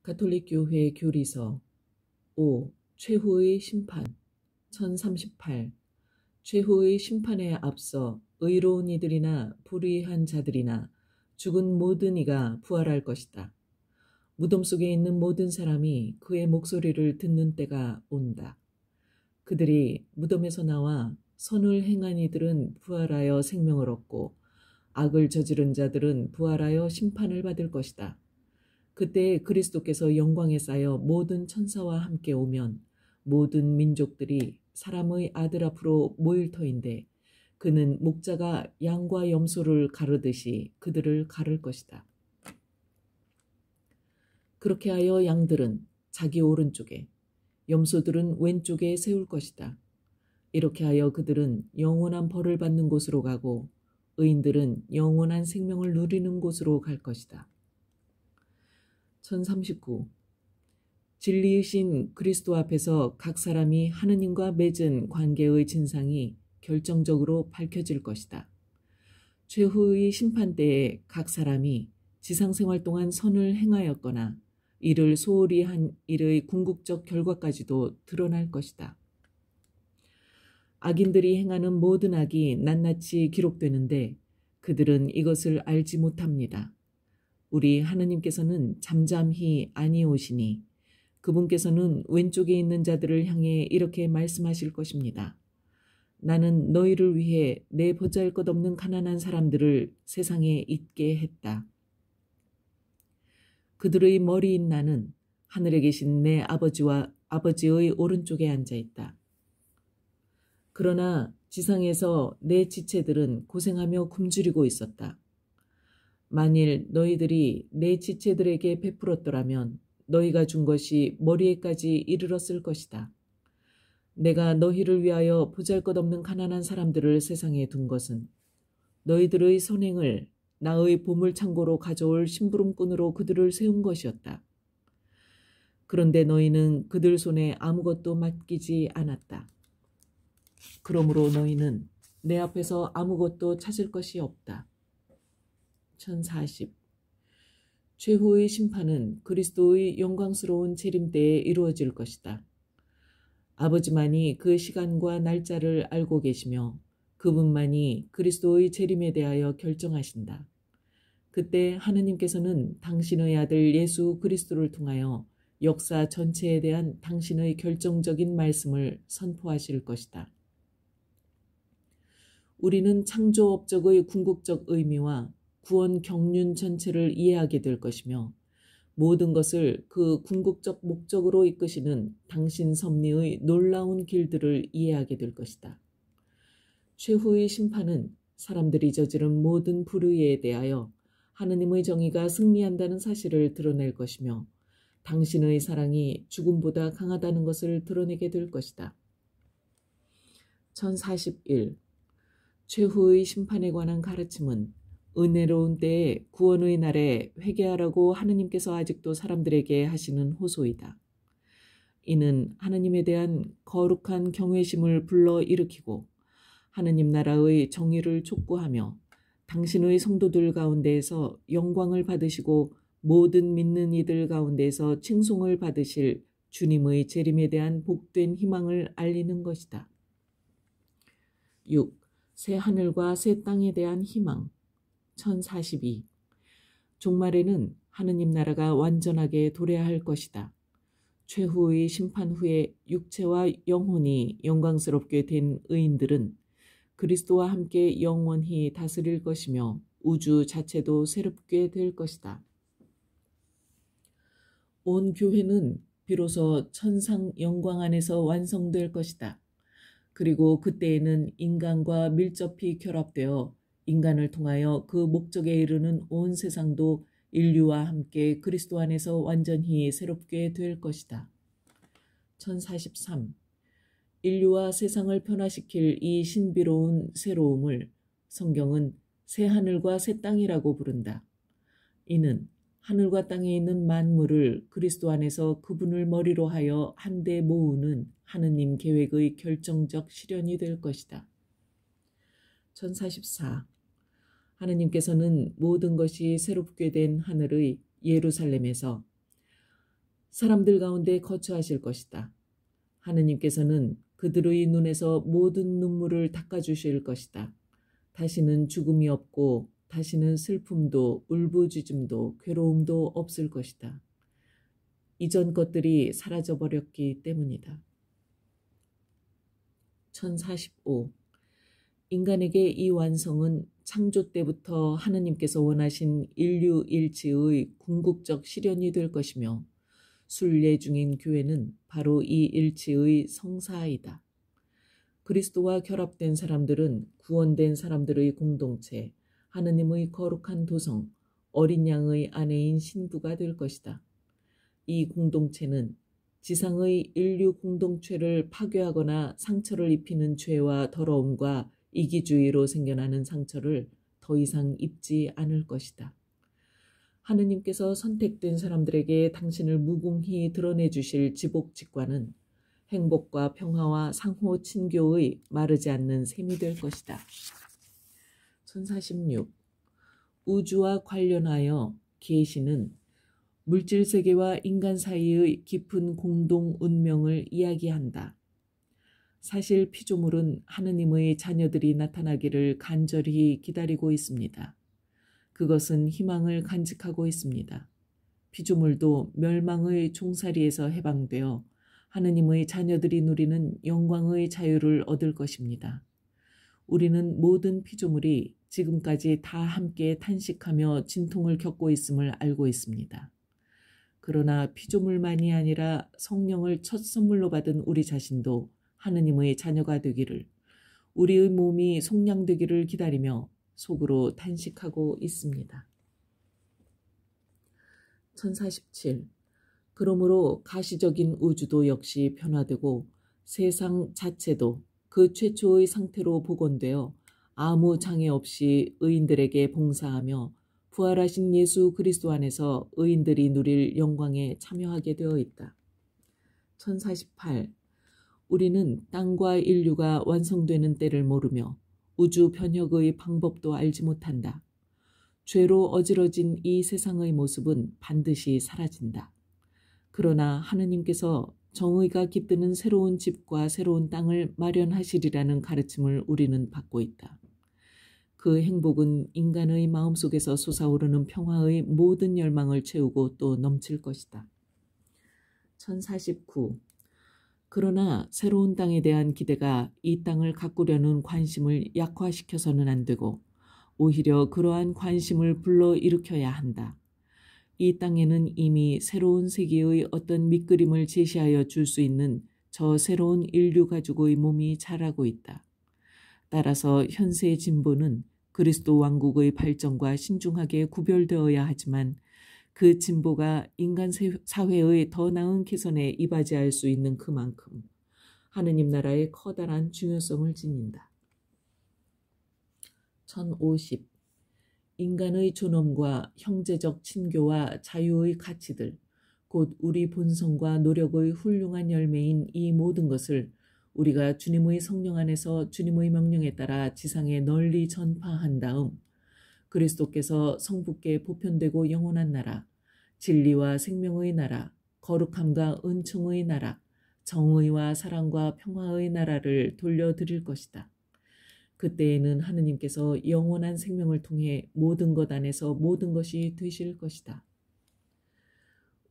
가톨릭교회 교리서 5. 최후의 심판 1038. 최후의 심판에 앞서 의로운 이들이나 불의한 자들이나 죽은 모든 이가 부활할 것이다. 무덤 속에 있는 모든 사람이 그의 목소리를 듣는 때가 온다. 그들이 무덤에서 나와 선을 행한 이들은 부활하여 생명을 얻고 악을 저지른 자들은 부활하여 심판을 받을 것이다. 그때 그리스도께서 영광에 쌓여 모든 천사와 함께 오면 모든 민족들이 사람의 아들 앞으로 모일 터인데 그는 목자가 양과 염소를 가르듯이 그들을 가를 것이다. 그렇게 하여 양들은 자기 오른쪽에, 염소들은 왼쪽에 세울 것이다. 이렇게 하여 그들은 영원한 벌을 받는 곳으로 가고 의인들은 영원한 생명을 누리는 곳으로 갈 것이다. 1039. 진리이신 그리스도 앞에서 각 사람이 하느님과 맺은 관계의 진상이 결정적으로 밝혀질 것이다. 최후의 심판 때에 각 사람이 지상생활 동안 선을 행하였거나 이를 소홀히 한 일의 궁극적 결과까지도 드러날 것이다. 악인들이 행하는 모든 악이 낱낱이 기록되는데 그들은 이것을 알지 못합니다. 우리 하느님께서는 잠잠히 아니오시니 그분께서는 왼쪽에 있는 자들을 향해 이렇게 말씀하실 것입니다. 나는 너희를 위해 내 보잘것없는 가난한 사람들을 세상에 있게 했다. 그들의 머리인 나는 하늘에 계신 내 아버지와 아버지의 오른쪽에 앉아 있다. 그러나 지상에서 내 지체들은 고생하며 굶주리고 있었다. 만일 너희들이 내 지체들에게 베풀었더라면 너희가 준 것이 머리에까지 이르렀을 것이다. 내가 너희를 위하여 보잘것없는 가난한 사람들을 세상에 둔 것은 너희들의 선행을 나의 보물창고로 가져올 심부름꾼으로 그들을 세운 것이었다. 그런데 너희는 그들 손에 아무것도 맡기지 않았다. 그러므로 너희는 내 앞에서 아무것도 찾을 것이 없다. 1040. 최후의 심판은 그리스도의 영광스러운 재림 때에 이루어질 것이다. 아버지만이 그 시간과 날짜를 알고 계시며 그분만이 그리스도의 재림에 대하여 결정하신다. 그때 하느님께서는 당신의 아들 예수 그리스도를 통하여 역사 전체에 대한 당신의 결정적인 말씀을 선포하실 것이다. 우리는 창조업적의 궁극적 의미와 구원 경륜 전체를 이해하게 될 것이며 모든 것을 그 궁극적 목적으로 이끄시는 당신 섭리의 놀라운 길들을 이해하게 될 것이다. 최후의 심판은 사람들이 저지른 모든 불의에 대하여 하느님의 정의가 승리한다는 사실을 드러낼 것이며 당신의 사랑이 죽음보다 강하다는 것을 드러내게 될 것이다. 1041. 최후의 심판에 관한 가르침은 은혜로운 때에 구원의 날에 회개하라고 하느님께서 아직도 사람들에게 하시는 호소이다. 이는 하느님에 대한 거룩한 경외심을 불러일으키고 하느님 나라의 정의를 촉구하며 당신의 성도들 가운데에서 영광을 받으시고 모든 믿는 이들 가운데에서 칭송을 받으실 주님의 재림에 대한 복된 희망을 알리는 것이다. 6. 새 하늘과 새 땅에 대한 희망 1042. 종말에는 하느님 나라가 완전하게 도래할 것이다. 최후의 심판 후에 육체와 영혼이 영광스럽게 된 의인들은 그리스도와 함께 영원히 다스릴 것이며 우주 자체도 새롭게 될 것이다. 온 교회는 비로소 천상 영광 안에서 완성될 것이다. 그리고 그때에는 인간과 밀접히 결합되어 인간을 통하여 그 목적에 이르는 온 세상도 인류와 함께 그리스도 안에서 완전히 새롭게 될 것이다. 1043. 인류와 세상을 변화시킬 이 신비로운 새로움을 성경은 새 하늘과 새 땅이라고 부른다. 이는 하늘과 땅에 있는 만물을 그리스도 안에서 그분을 머리로 하여 한데 모으는 하느님 계획의 결정적 실현이 될 것이다. 1044. 하느님께서는 모든 것이 새롭게 된 하늘의 예루살렘에서 사람들 가운데 거처하실 것이다. 하느님께서는 그들의 눈에서 모든 눈물을 닦아주실 것이다. 다시는 죽음이 없고 다시는 슬픔도 울부짖음도 괴로움도 없을 것이다. 이전 것들이 사라져버렸기 때문이다. 1045. 인간에게 이 완성은 창조 때부터 하느님께서 원하신 인류 일치의 궁극적 실현이 될 것이며 순례 중인 교회는 바로 이 일치의 성사이다. 그리스도와 결합된 사람들은 구원된 사람들의 공동체, 하느님의 거룩한 도성, 어린 양의 아내인 신부가 될 것이다. 이 공동체는 지상의 인류 공동체를 파괴하거나 상처를 입히는 죄와 더러움과 이기주의로 생겨나는 상처를 더 이상 입지 않을 것이다. 하느님께서 선택된 사람들에게 당신을 무궁히 드러내 주실 지복직관은 행복과 평화와 상호 친교의 마르지 않는 셈이 될 것이다. 1046. 우주와 관련하여 계시는 물질 세계와 인간 사이의 깊은 공동 운명을 이야기한다. 사실 피조물은 하느님의 자녀들이 나타나기를 간절히 기다리고 있습니다. 그것은 희망을 간직하고 있습니다. 피조물도 멸망의 종살이에서 해방되어 하느님의 자녀들이 누리는 영광의 자유를 얻을 것입니다. 우리는 모든 피조물이 지금까지 다 함께 탄식하며 진통을 겪고 있음을 알고 있습니다. 그러나 피조물만이 아니라 성령을 첫 선물로 받은 우리 자신도 하느님의 자녀가 되기를, 우리의 몸이 속량되기를 기다리며 속으로 탄식하고 있습니다. 1047. 그러므로 가시적인 우주도 역시 변화되고 세상 자체도 그 최초의 상태로 복원되어 아무 장애 없이 의인들에게 봉사하며 부활하신 예수 그리스도 안에서 의인들이 누릴 영광에 참여하게 되어 있다. 1048. 우리는 땅과 인류가 완성되는 때를 모르며 우주 변혁의 방법도 알지 못한다. 죄로 어지러진 이 세상의 모습은 반드시 사라진다. 그러나 하느님께서 정의가 깃드는 새로운 집과 새로운 땅을 마련하시리라는 가르침을 우리는 받고 있다. 그 행복은 인간의 마음속에서 솟아오르는 평화의 모든 열망을 채우고 또 넘칠 것이다. 1049. 그러나 새로운 땅에 대한 기대가 이 땅을 가꾸려는 관심을 약화시켜서는 안 되고 오히려 그러한 관심을 불러일으켜야 한다. 이 땅에는 이미 새로운 세계의 어떤 밑그림을 제시하여 줄 수 있는 저 새로운 인류 가족의 몸이 자라고 있다. 따라서 현세의 진보는 그리스도 왕국의 발전과 신중하게 구별되어야 하지만 그 진보가 인간 사회의 더 나은 개선에 이바지할 수 있는 그만큼 하느님 나라의 커다란 중요성을 지닌다. 1050. 인간의 존엄과 형제적 친교와 자유의 가치들, 곧 우리 본성과 노력의 훌륭한 열매인 이 모든 것을 우리가 주님의 성령 안에서 주님의 명령에 따라 지상에 널리 전파한 다음 그리스도께서 성부께 보편되고 영원한 나라, 진리와 생명의 나라, 거룩함과 은총의 나라, 정의와 사랑과 평화의 나라를 돌려드릴 것이다. 그때에는 하느님께서 영원한 생명을 통해 모든 것 안에서 모든 것이 되실 것이다.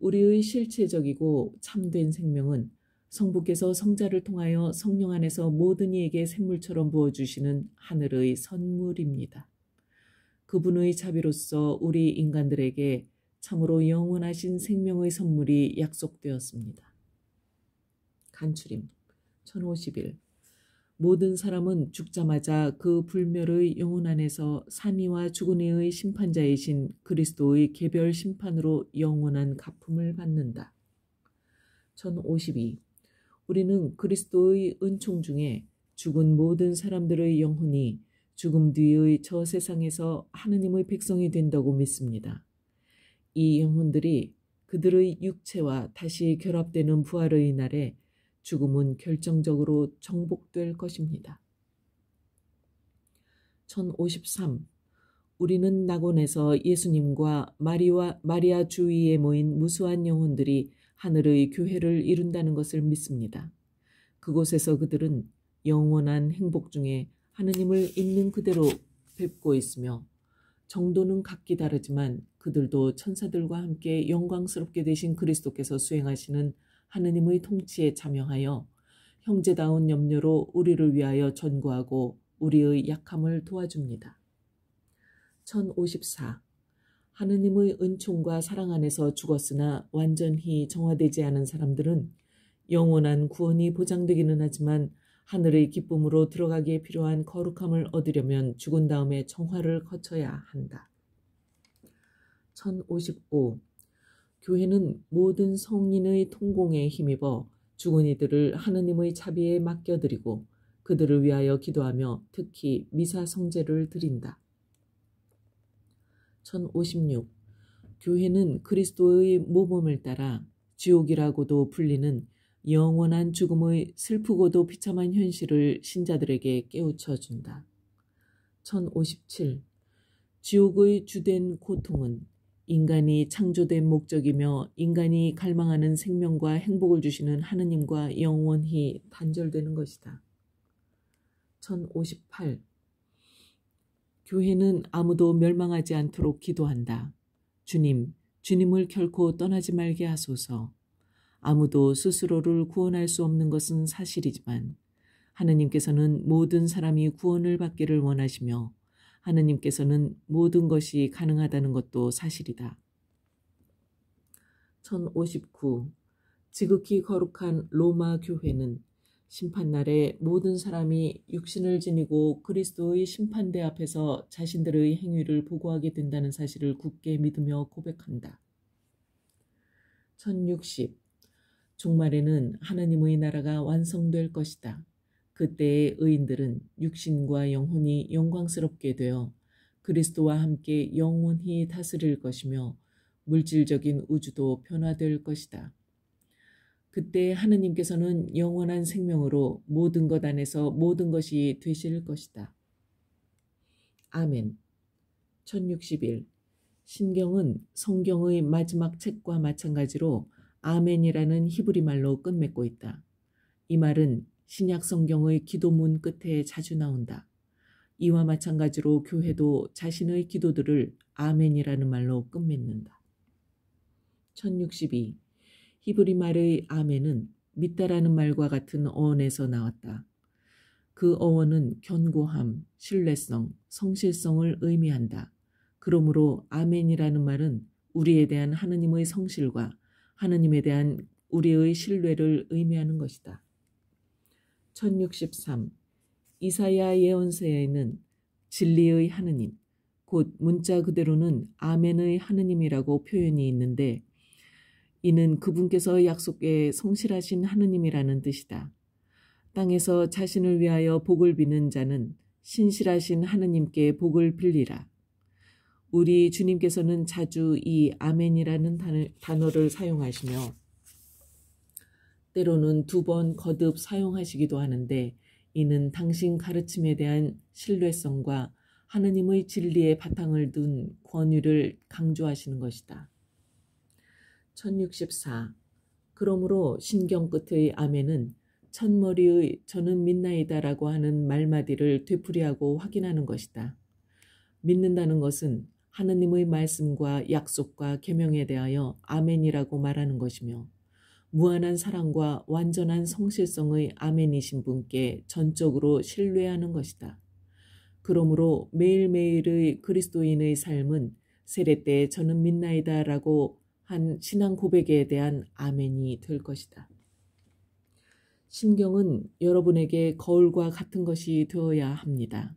우리의 실체적이고 참된 생명은 성부께서 성자를 통하여 성령 안에서 모든 이에게 샘물처럼 부어주시는 하늘의 선물입니다. 그분의 자비로서 우리 인간들에게 참으로 영원하신 생명의 선물이 약속되었습니다. 간추림 1051. 모든 사람은 죽자마자 그 불멸의 영혼 안에서 산이와 죽은 이의 심판자이신 그리스도의 개별 심판으로 영원한 갚음을 받는다. 1052. 우리는 그리스도의 은총 중에 죽은 모든 사람들의 영혼이 죽음 뒤의 저 세상에서 하느님의 백성이 된다고 믿습니다. 이 영혼들이 그들의 육체와 다시 결합되는 부활의 날에 죽음은 결정적으로 정복될 것입니다. 1053. 우리는 낙원에서 예수님과 마리아 주위에 모인 무수한 영혼들이 하늘의 교회를 이룬다는 것을 믿습니다. 그곳에서 그들은 영원한 행복 중에 하느님을 있는 그대로 뵙고 있으며 정도는 각기 다르지만 그들도 천사들과 함께 영광스럽게 되신 그리스도께서 수행하시는 하느님의 통치에 참여하여 형제다운 염려로 우리를 위하여 전구하고 우리의 약함을 도와줍니다. 1054. 하느님의 은총과 사랑 안에서 죽었으나 완전히 정화되지 않은 사람들은 영원한 구원이 보장되기는 하지만 하늘의 기쁨으로 들어가기에 필요한 거룩함을 얻으려면 죽은 다음에 정화를 거쳐야 한다. 1055. 교회는 모든 성인의 통공에 힘입어 죽은 이들을 하느님의 자비에 맡겨드리고 그들을 위하여 기도하며 특히 미사 성제를 드린다. 1056. 교회는 그리스도의 모범을 따라 지옥이라고도 불리는 영원한 죽음의 슬프고도 비참한 현실을 신자들에게 깨우쳐준다. 1057. 지옥의 주된 고통은 인간이 창조된 목적이며 인간이 갈망하는 생명과 행복을 주시는 하느님과 영원히 단절되는 것이다. 1058. 교회는 아무도 멸망하지 않도록 기도한다. 주님을 결코 떠나지 말게 하소서. 아무도 스스로를 구원할 수 없는 것은 사실이지만 하느님께서는 모든 사람이 구원을 받기를 원하시며 하느님께서는 모든 것이 가능하다는 것도 사실이다. 1059. 지극히 거룩한 로마 교회는 심판날에 모든 사람이 육신을 지니고 그리스도의 심판대 앞에서 자신들의 행위를 보고하게 된다는 사실을 굳게 믿으며 고백한다. 1060. 종말에는 하나님의 나라가 완성될 것이다. 그때의 의인들은 육신과 영혼이 영광스럽게 되어 그리스도와 함께 영원히 다스릴 것이며 물질적인 우주도 변화될 것이다. 그때 하느님께서는 영원한 생명으로 모든 것 안에서 모든 것이 되실 것이다. 아멘. 1061. 신경은 성경의 마지막 책과 마찬가지로 아멘이라는 히브리 말로 끝맺고 있다. 이 말은 신약 성경의 기도문 끝에 자주 나온다. 이와 마찬가지로 교회도 자신의 기도들을 아멘이라는 말로 끝맺는다. 1062. 히브리 말의 아멘은 믿다라는 말과 같은 어원에서 나왔다. 그 어원은 견고함, 신뢰성, 성실성을 의미한다. 그러므로 아멘이라는 말은 우리에 대한 하느님의 성실과 하느님에 대한 우리의 신뢰를 의미하는 것이다. 1063. 이사야 예언서에는 진리의 하느님, 곧 문자 그대로는 아멘의 하느님이라고 표현이 있는데 이는 그분께서 약속에 성실하신 하느님이라는 뜻이다. 땅에서 자신을 위하여 복을 비는 자는 신실하신 하느님께 복을 빌리라. 우리 주님께서는 자주 이 아멘이라는 단어를 사용하시며 때로는 2번 거듭 사용하시기도 하는데 이는 당신 가르침에 대한 신뢰성과 하느님의 진리에 바탕을 둔 권위를 강조하시는 것이다. 1064. 그러므로 신경 끝의 아멘은 첫머리의 저는 믿나이다라고 하는 말마디를 되풀이하고 확인하는 것이다. 믿는다는 것은 하느님의 말씀과 약속과 계명에 대하여 아멘이라고 말하는 것이며 무한한 사랑과 완전한 성실성의 아멘이신 분께 전적으로 신뢰하는 것이다. 그러므로 매일매일의 그리스도인의 삶은 세례 때 저는 믿나이다라고 한 신앙 고백에 대한 아멘이 될 것이다. 신경은 여러분에게 거울과 같은 것이 되어야 합니다.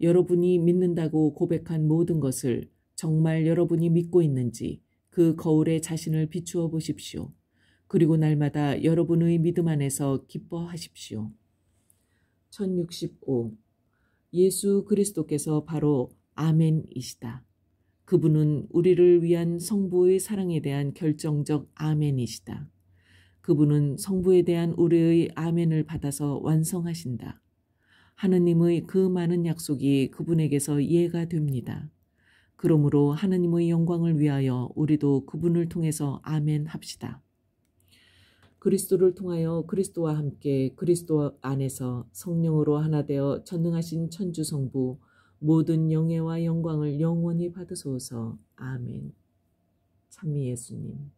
여러분이 믿는다고 고백한 모든 것을 정말 여러분이 믿고 있는지 그 거울에 자신을 비추어 보십시오. 그리고 날마다 여러분의 믿음 안에서 기뻐하십시오. 1065. 예수 그리스도께서 바로 아멘이시다. 그분은 우리를 위한 성부의 사랑에 대한 결정적 아멘이시다. 그분은 성부에 대한 우리의 아멘을 받아서 완성하신다. 하느님의 그 많은 약속이 그분에게서 이해가 됩니다. 그러므로 하나님의 영광을 위하여 우리도 그분을 통해서 아멘 합시다. 그리스도를 통하여 그리스도와 함께 그리스도 안에서 성령으로 하나 되어 전능하신 천주성부 모든 영예와 영광을 영원히 받으소서. 아멘. 찬미 예수님.